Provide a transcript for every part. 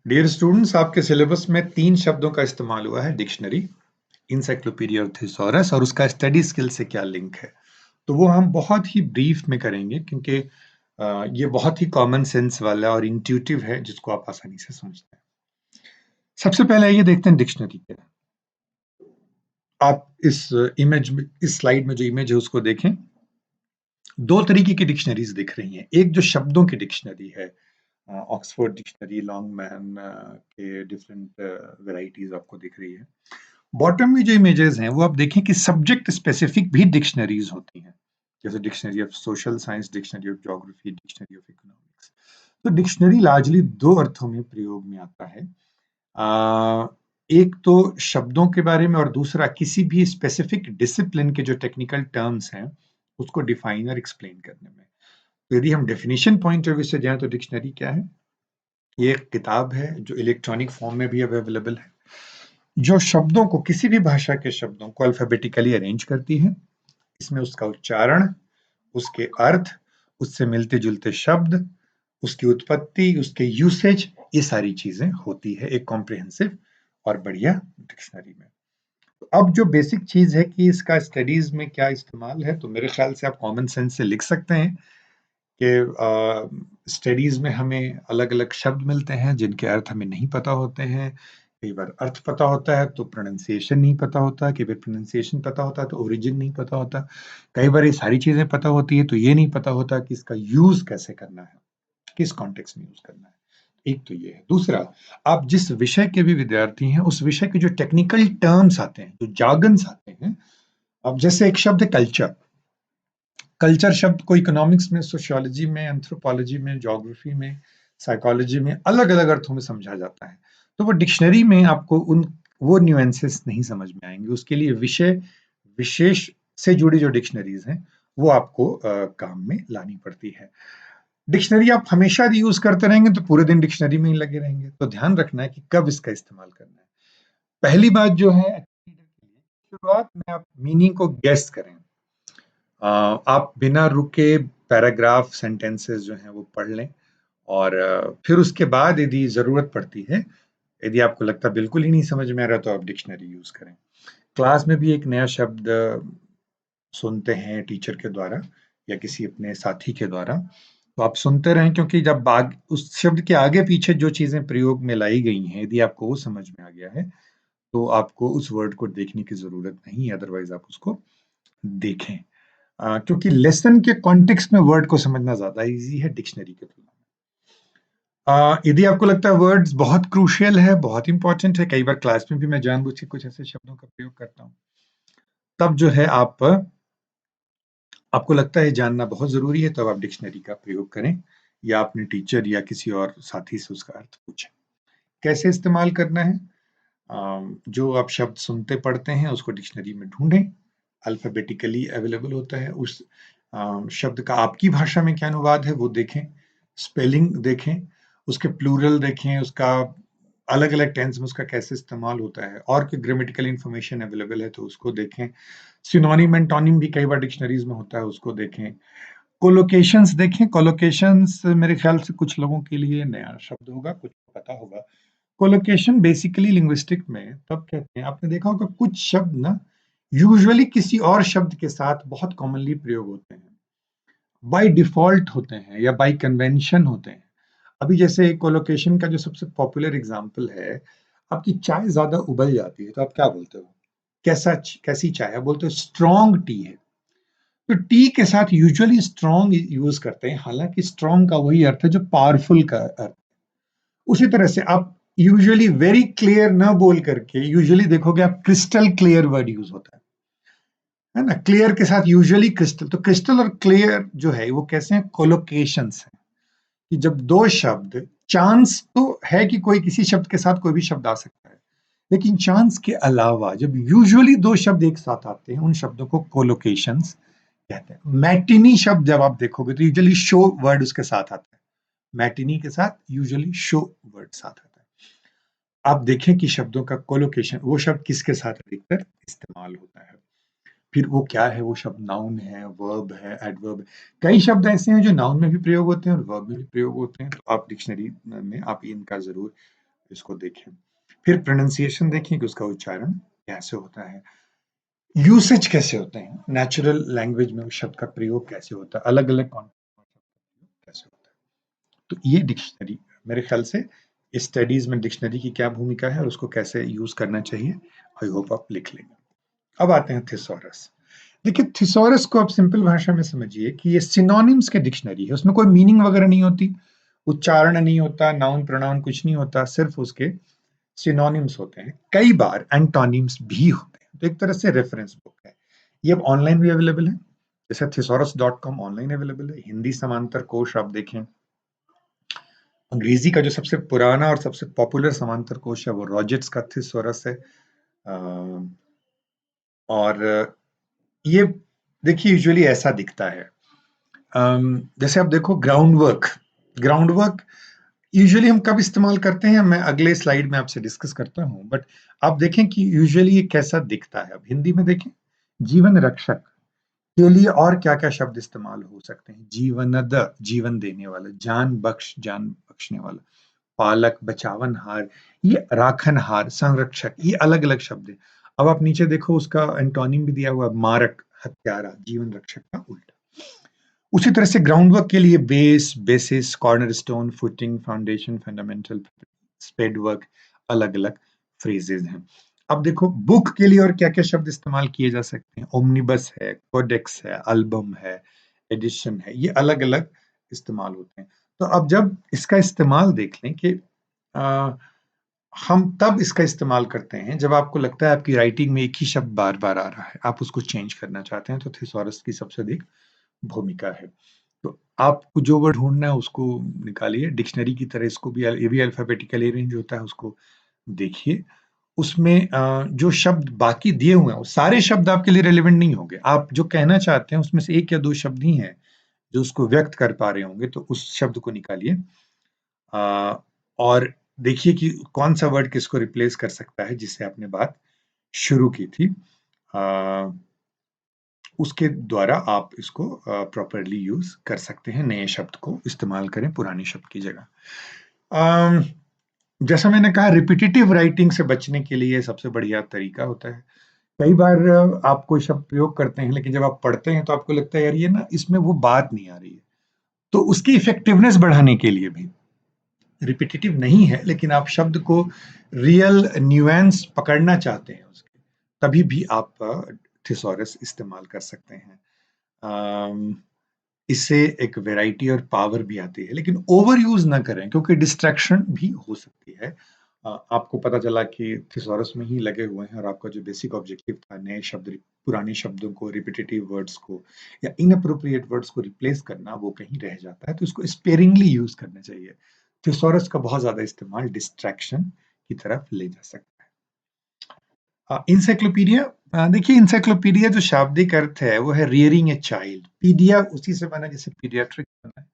Dear students, आपके syllabus में 3 शब्दों का इस्तेमाल हुआ है। डिक्शनरी, इंसाइक्लोपीडिया और थिसॉरस, और उसका स्टडी स्किल से क्या लिंक है। तो वो हम बहुत ही ब्रीफ में करेंगे क्योंकि ये बहुत ही कॉमन सेंस वाला और इंट्यूटिव है जिसको आप आसानी से समझते हैं। सबसे पहले ये देखते हैं डिक्शनरी क्या है। आप इस इमेज में, इस स्लाइड में जो इमेज है उसको देखें। 2 तरीके की डिक्शनरीज दिख रही हैं। एक जो शब्दों की डिक्शनरी है, ऑक्सफोर्ड डिक्शनरी, लॉन्गमैन के डिफरेंट वैरायटीज आपको दिख रही है। बॉटम में जो इमेजेस हैं वो आप देखें कि सब्जेक्ट स्पेसिफिक भी डिक्शनरीज होती हैं, जैसे dictionary of social science, dictionary of geography, dictionary of economics. तो डिक्शनरी लार्जली 2 अर्थों में प्रयोग में आता है। एक तो शब्दों के बारे में, और दूसरा किसी भी स्पेसिफिक डिसिप्लिन के जो टेक्निकल टर्म्स हैं उसको डिफाइन और एक्सप्लेन करने में। तो यदि हम डेफिनेशन पॉइंट ऑफ व्यू से जाएं तो डिक्शनरी क्या है? ये एक किताब है जो इलेक्ट्रॉनिक फॉर्म में भी अवेलेबल है, जो शब्दों को, किसी भी भाषा के शब्दों को अल्फाबेटिकली अरेंज करती है। इसमें उसका उच्चारण, उसके अर्थ, उससे मिलते जुलते शब्द, उसकी उत्पत्ति, उसके यूसेज, ये सारी चीजें होती है एक कॉम्प्रिहेंसिव और बढ़िया डिक्शनरी में। तो अब जो बेसिक चीज है कि इसका स्टडीज में क्या इस्तेमाल है, तो मेरे ख्याल से आप कॉमन सेंस से लिख सकते हैं कि स्टडीज में हमें अलग अलग शब्द मिलते हैं जिनके अर्थ हमें नहीं पता होते हैं। कई बार अर्थ पता होता है तो प्रोनाउंसिएशन नहीं पता होता, कई बार प्रोनाउंसिएशन पता होता है तो ओरिजिन नहीं पता होता, कई बार ये सारी चीजें पता होती है तो ये नहीं पता होता कि इसका यूज कैसे करना है, किस कॉन्टेक्स्ट में यूज करना है। एक तो ये है। दूसरा, आप जिस विषय के भी विद्यार्थी हैं उस विषय के जो टेक्निकल टर्म्स आते हैं, जो जार्गन्स आते हैं, अब जैसे एक शब्द है कल्चर। कल्चर शब्द को इकोनॉमिक्स में, सोशियोलॉजी में, एंथ्रोपोलॉजी में, ज्योग्राफी में, साइकोलॉजी में अलग अलग अर्थों में समझा जाता है। तो वो डिक्शनरी में आपको वो न्यूएंसेस नहीं समझ में आएंगे। उसके लिए विषय विशेष से जुड़ी जो डिक्शनरीज हैं वो आपको काम में लानी पड़ती है। डिक्शनरी आप हमेशा यूज करते रहेंगे तो पूरे दिन डिक्शनरी में ही लगे रहेंगे। तो ध्यान रखना है कि कब इसका इस्तेमाल करना है। पहली बात जो है, शुरुआत में आप मीनिंग को गेस करें। आप बिना रुके पैराग्राफ, सेंटेंसेस जो हैं वो पढ़ लें, और फिर उसके बाद यदि ज़रूरत पड़ती है, यदि आपको लगता है बिल्कुल ही नहीं समझ में आ रहा, तो आप डिक्शनरी यूज़ करें। क्लास में भी एक नया शब्द सुनते हैं टीचर के द्वारा या किसी अपने साथी के द्वारा, तो आप सुनते रहें, क्योंकि जब उस शब्द के आगे पीछे जो चीज़ें प्रयोग में लाई गई हैं, यदि आपको वो समझ में आ गया है तो आपको उस वर्ड को देखने की ज़रूरत नहीं है, अदरवाइज आप उसको देखें। क्योंकि लेसन के कॉन्टेक्स्ट में वर्ड को समझना ज्यादा इजी है डिक्शनरी के तुलना में। यदि आपको लगता है वर्ड्स बहुत क्रूशियल है, बहुत इंपॉर्टेंट है, कई बार क्लास में भी मैं जानबूझ के कुछ ऐसे शब्दों का प्रयोग करता हूँ, तब जो है आपको लगता है जानना बहुत जरूरी है, तब आप डिक्शनरी का प्रयोग करें या अपने टीचर या किसी और साथी से उसका अर्थ पूछें। कैसे इस्तेमाल करना है? जो आप शब्द सुनते पढ़ते हैं उसको डिक्शनरी में ढूंढें। अल्फाबेटिकली अवेलेबल होता है। उस शब्द का आपकी भाषा में क्या अनुवाद है वो देखें, स्पेलिंग देखें, उसके प्लूरल देखें, उसका अलग अलग टेंस में उसका कैसे इस्तेमाल होता है, और कोई ग्रामेटिकल इंफॉर्मेशन अवेलेबल है तो उसको देखें। सिनोनिम एंटोनिम भी कई बार डिक्शनरीज में होता है, उसको देखें। कोलोकेशंस देखें। कोलोकेशंस मेरे ख्याल से कुछ लोगों के लिए नया शब्द होगा, कुछ को पता होगा। कोलोकेशन बेसिकली लिंग्विस्टिक में तब कहते हैं, आपने देखा होगा कुछ शब्द ना यूजुअली किसी और शब्द के साथ बहुत कॉमनली प्रयोग होते हैं, बाय डिफॉल्ट होते हैं या बाय कन्वेंशन होते हैं। अभी जैसे कोलोकेशन का जो सबसे पॉपुलर एग्जांपल है, आपकी चाय ज्यादा उबल जाती है तो आप क्या बोलते हो? कैसी चाय? आप बोलते हो स्ट्रॉन्ग टी है। तो टी के साथ यूजुअली स्ट्रॉन्ग यूज करते हैं, हालांकि स्ट्रॉन्ग का वही अर्थ है जो पावरफुल का अर्थ। उसी तरह से आप यूजुअली वेरी क्लियर ना बोल करके यूजुअली देखोगे आप क्रिस्टल क्लियर वर्ड यूज होता है ना। क्लियर के साथ यूजुअली क्रिस्टल। तो क्रिस्टल और क्लियर जो है वो कैसे हैं? कोलोकेशंस हैं, कि जब दो शब्द, चांस तो है कि कोई किसी शब्द के साथ कोई भी शब्द आ सकता है, लेकिन चांस के अलावा जब यूजुअली दो शब्द एक साथ आते हैं उन शब्दों को कोलोकेशंस कहते हैं। मैटिनी शब्द जब आप देखोगे तो यूजुअली शो वर्ड उसके साथ आता है। मैटिनी के साथ यूजुअली शो वर्ड साथ आता है। आप देखें कि शब्दों का कोलोकेशन, वो शब्द किसके साथ अधिकतर इस्तेमाल होता है। फिर वो क्या है? वो शब्द नाउन है, वर्ब है, एडवर्ब है। कई शब्द ऐसे हैं जो नाउन में भी प्रयोग होते हैं और वर्ब में भी प्रयोग होते हैं, तो आप डिक्शनरी में आप इनका जरूर इसको देखें। फिर प्रोनंसिएशन देखें कि उसका उच्चारण कैसे होता है, यूसेज कैसे होते हैं, नेचुरल लैंग्वेज में उस शब्द का प्रयोग कैसे होता है, अलग-अलग कॉन्टेक्स्ट में कैसे होता है। तो ये डिक्शनरी मेरे ख्याल से स्टडीज में डिक्शनरी की क्या भूमिका है और उसको कैसे यूज करना चाहिए, आई होप आप लिख लेंगे। अब आते हैं थिसॉरस। देखिए थिसॉरस को आप सिंपल भाषा में समझिए कि ये सिनोनिम्स के डिक्शनरी है, उसमें कोई मीनिंग वगैरह नहीं होती, उच्चारण नहीं होता, नाउन प्रोनाउन कुछ नहीं होता, सिर्फ उसके सिनोनिम्स होते हैं, कई बार एंटोनिम्स भी होते हैं। तो एक तरह से रेफरेंस बुक है। ये अब ऑनलाइन भी अवेलेबल है, जैसे thesaurus.com ऑनलाइन अवेलेबल है। हिंदी समांतर कोश आप देखें, अंग्रेजी का जो सबसे पुराना और सबसे पॉपुलर समांतर कोश है वो रॉजेट्स का थिसॉरस है। और ये देखिए यूजुअली ऐसा दिखता है। जैसे आप देखो ग्राउंड वर्क यूजुअली हम कब इस्तेमाल करते हैं, मैं अगले स्लाइड में आपसे डिस्कस करता हूं, बट आप देखें कि यूजुअली ये कैसा दिखता है। अब हिंदी में देखें, जीवन रक्षक के लिए और क्या क्या शब्द इस्तेमाल हो सकते हैं, जीवनद जीवन देने वाला, जान बख्श जान बख्शने वाला, पालक बचावनहार, ये राखनहार संरक्षक, ये अलग अलग शब्द है। अब आप नीचे देखो उसका एंटोनिम भी दिया हुआ है, मारक हत्यारा, जीवन रक्षक का उल्टा। उसी तरह से ग्राउंड वर्क के लिए base, basis, cornerstone, footing, foundation, fundamental, spade work, अलग अलग फ्रेजेस हैं। अब देखो बुक के लिए और क्या क्या शब्द इस्तेमाल किए जा सकते हैं, ओमनिबस है, कोडेक्स है, एल्बम है, एडिशन है, ये अलग अलग इस्तेमाल होते हैं। तो अब जब इसका इस्तेमाल देख लें कि आ, हम तब इसका इस्तेमाल करते हैं जब आपको लगता है आपकी राइटिंग में एक ही शब्द बार बार आ रहा है, आप उसको चेंज करना चाहते हैं, तो थिसॉरस की सबसे अधिक भूमिका है। तो आपको जो वर्ड ढूंढना है उसको निकालिए, डिक्शनरी की तरह इसको भी, ये भी अल्फाबेटिकल अरेंज होता है, उसको देखिए। उसमें जो शब्द बाकी दिए हुए हैं वो सारे शब्द आपके लिए रेलेवेंट नहीं होंगे, आप जो कहना चाहते हैं उसमें से एक या दो शब्द ही हैं जो उसको व्यक्त कर पा रहे होंगे, तो उस शब्द को निकालिए और देखिए कि कौन सा वर्ड किसको रिप्लेस कर सकता है जिससे आपने बात शुरू की थी। उसके द्वारा आप इसको प्रॉपरली यूज कर सकते हैं, नए शब्द को इस्तेमाल करें पुराने शब्द की जगह। अम, जैसा मैंने कहा, रिपीटेटिव राइटिंग से बचने के लिए सबसे बढ़िया तरीका होता है। कई बार आप कोई शब्द प्रयोग करते हैं लेकिन जब आप पढ़ते हैं तो आपको लगता है यार ये ना इसमें वो बात नहीं आ रही है, तो उसकी इफेक्टिवनेस बढ़ाने के लिए भी, रिपीटेटिव नहीं है लेकिन आप शब्द को रियल न्यूएंस पकड़ना चाहते हैं उसके, तभी भी आप थिसॉरस इस्तेमाल कर सकते हैं। अम, इससे एक वैरायटी और पावर भी आती है, लेकिन ओवर यूज ना करें क्योंकि डिस्ट्रैक्शन भी हो सकती है। आपको पता चला कि थिसॉरस में ही लगे हुए हैं और आपका जो बेसिक ऑब्जेक्टिव था नए शब्द पुराने शब्दों को, रिपीटेटिव वर्ड्स को या इनअप्रोप्रिएट वर्ड्स को रिप्लेस करना, वो कहीं रह जाता है, तो इसको स्पेयरिंगली यूज करना चाहिए। थिसॉरस का बहुत ज्यादा इस्तेमाल डिस्ट्रैक्शन की तरफ ले जा सकता है। इंसाइक्लोपीडिया, देखिए इंसाइक्लोपीडिया जो शाब्दिक अर्थ है वो है रियरिंग ए चाइल्ड, पीडिया उसी से बना जैसे पीडियाट्रिक बना है।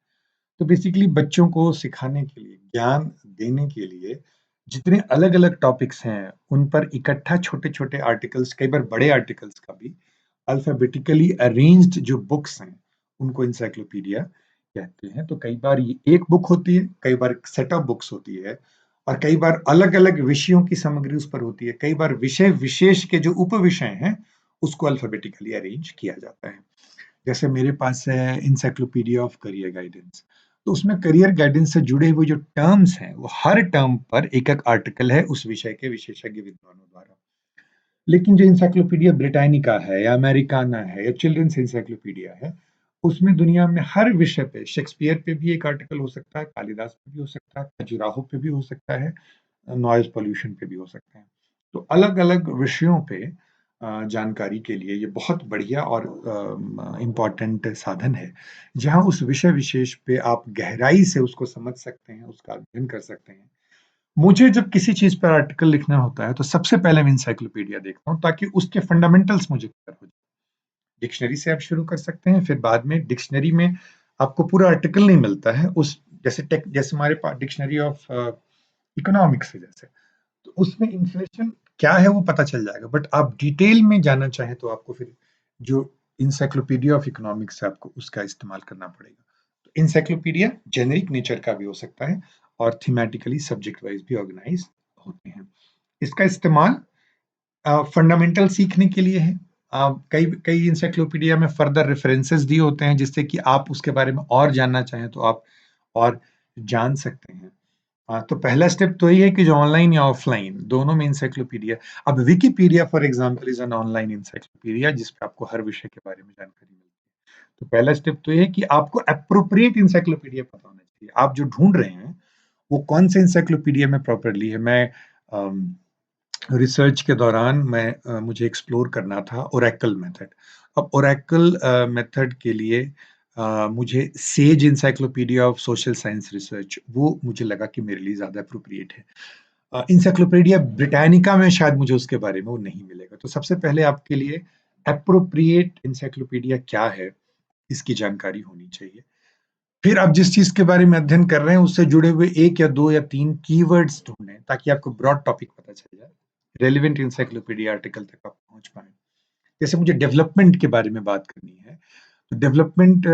तो बेसिकली बच्चों को सिखाने के लिए, ज्ञान देने के लिए जितने अलग अलग टॉपिक्स हैं उन पर इकट्ठा छोटे छोटे आर्टिकल्स, कई बार बड़े आर्टिकल्स का भी अल्फाबेटिकली अरेंज्ड जो बुक्स हैं उनको इंसाइक्लोपीडिया कहते हैं। तो कई बार ये एक बुक होती है, कई बार सेट ऑफ बुक्स होती है, और कई बार अलग अलग विषयों की सामग्री उस पर होती है, कई बार विषय विशेष के जो उप विषय हैं उसको अल्फाबेटिकली अरेंज किया जाता है। जैसे मेरे पास है इंसाइक्लोपीडिया ऑफ करियर गाइडेंस, तो उसमें करियर गाइडेंस से जुड़े हुए जो टर्म्स हैं वो हर टर्म पर एक एक आर्टिकल है उस विषय के विशेषज्ञ विद्वानों द्वारा। लेकिन जो इंसाइक्लोपीडिया ब्रिटानिका है या अमेरिकाना है या चिल्ड्रंस इंसाइक्लोपीडिया है, उसमें दुनिया में हर विषय पे, शेक्सपियर पे भी एक आर्टिकल हो सकता है, कालिदास पे भी हो सकता है, खजुराहो पे भी हो सकता है, नॉइज पोल्यूशन पे भी हो सकते हैं। तो अलग अलग विषयों पे जानकारी के लिए ये बहुत बढ़िया और इम्पोर्टेंट साधन है, जहाँ उस विषय विशेष पे आप गहराई से उसको समझ सकते हैं, उसका अध्ययन कर सकते हैं। मुझे जब किसी चीज पर आर्टिकल लिखना होता है तो सबसे पहले मैं इंसाइक्लोपीडिया देखता हूँ ताकि उसके फंडामेंटल्स मुझे क्लियर हो जाए। डिक्शनरी से आप शुरू कर सकते हैं, फिर बाद में डिक्शनरी में आपको पूरा आर्टिकल नहीं मिलता है, उस जैसे हमारे पास डिक्शनरी ऑफ इकोनॉमिक्स है जैसे, तो उसमें इन्फ्लेशन क्या है वो पता चल जाएगा, बट आप डिटेल में जानना चाहें तो आपको फिर जो इंसाइक्लोपीडिया ऑफ इकोनॉमिक्स है आपको उसका इस्तेमाल करना पड़ेगा। तो इंसाइक्लोपीडिया जेनेरिक नेचर का भी हो सकता है, और थीमेटिकली सब्जेक्ट वाइज भी ऑर्गेनाइज होते हैं। इसका इस्तेमाल फंडामेंटल सीखने के लिए है। कई कई इंसाइक्लोपीडिया में फर्दर रेफरेंसेस दिए होते हैं जिससे कि आप उसके बारे में और जानना चाहें तो आप और जान सकते हैं। तो पहला स्टेप तो ये है कि जो ऑनलाइन या ऑफलाइन दोनों में इंसाइक्लोपीडिया। अब Wikipedia for example is an online encyclopedia जिस पे आपको हर विषय के बारे में जानकारी मिलती है। तो पहला स्टेप तो ये है कि आपको एप्रोप्रिएट इंसाइक्लोपीडिया पता होना चाहिए। आप जो ढूंढ रहे हैं वो कौन से इंसाइक्लोपीडिया में प्रॉपरली है। मैं रिसर्च के दौरान मुझे एक्सप्लोर करना था ओरेकल मेथड। अब ओरेकल मेथड के लिए मुझे says encyclopedia of social science research वो मुझे लगा कि मेरे लिए ज़्यादा अप्रोप्रिएट है। इंसाइक्लोपीडिया ब्रिटानिका में शायद मुझे उसके बारे में वो नहीं मिलेगा। तो सबसे पहले आपके लिए एप्रोप्रिएट इंसाइक्लोपीडिया क्या है, इसकी जानकारी होनी चाहिए। फिर आप जिस चीज़ के बारे में अध्ययन कर रहे हैं उससे जुड़े हुए 1 या 2 या 3 कीवर्ड्स ढूँढें ताकि आपको ब्रॉड टॉपिक पता चल जाए। रेलेवेंट इंसाइक्लोपीडिया आर्टिकल तक आप पहुँच पाएँ। जैसे मुझे डेवलपमेंट के बारे में बात करनी है, तो डेवलपमेंट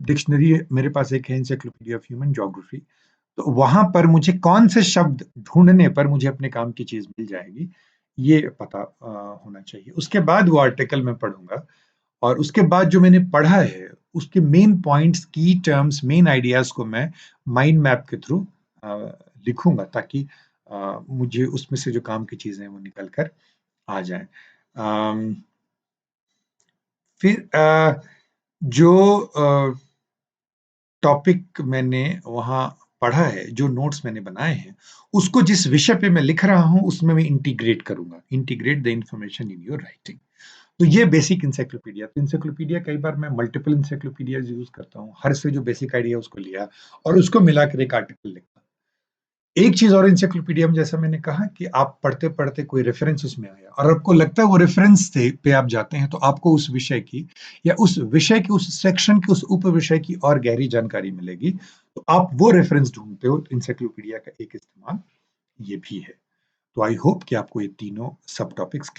डिक्शनरी मेरे पास एक है एनसाइक्लोपीडिया ऑफ ह्यूमन ज्योग्राफी। तो वहाँ पर मुझे कौन से शब्द ढूँढने पर मुझे अपने काम की चीज़ मिल जाएगी, ये पता होना चाहिए। उसके बाद वो आर्टिकल मैं पढ़ूँगा और उसके बाद जो मैंने पढ़ा है, उसके मेन पॉइंट्स, की टर्म्स, मेन आइडियाज़ को मैं माइंड मैप के थ्रू अ, लिखूँगा ताकि मुझे उसमें से जो काम की चीज़ें हैं वो निकल कर आ जाएँ। अम, फिर जो टॉपिक मैंने वहाँ पढ़ा है, जो नोट्स मैंने बनाए हैं, उसको जिस विषय पे मैं लिख रहा हूँ, उसमें मैं इंटीग्रेट करूँगा। Integrate the information in your writing. तो ये बेसिक इंसाइक्लोपीडिया। तो इंसाइक्लोपीडिया कई बार मैं मल्टीपल इंसाइक्लोपीडियाज़ यूज़ करता हूँ। हर से जो बेसिक आइडिया है उसको लिया और उसको मिलाकर एक आर्टिकल लिखा। एक चीज़ और इंसाइक्लोपीडिया में जैसा मैंने कहा कि आप पढ़ते-पढ़ते कोई रेफरेंस उसमें आया और आपको लगता है वो रेफरेंस से पे आप जाते हैं तो आपको उस विषय की या उस विषय के उस सेक्शन के उस उपविषय की और गहरी जानकारी मिलेगी। तो आप वो रेफरेंस ढूँढते हो, तो इंसाइक्लोपीडिया का एक इस्तेमाल ये भी है। तो आई होप कि आपको ये तीनों सब टॉपिक्स क्लियर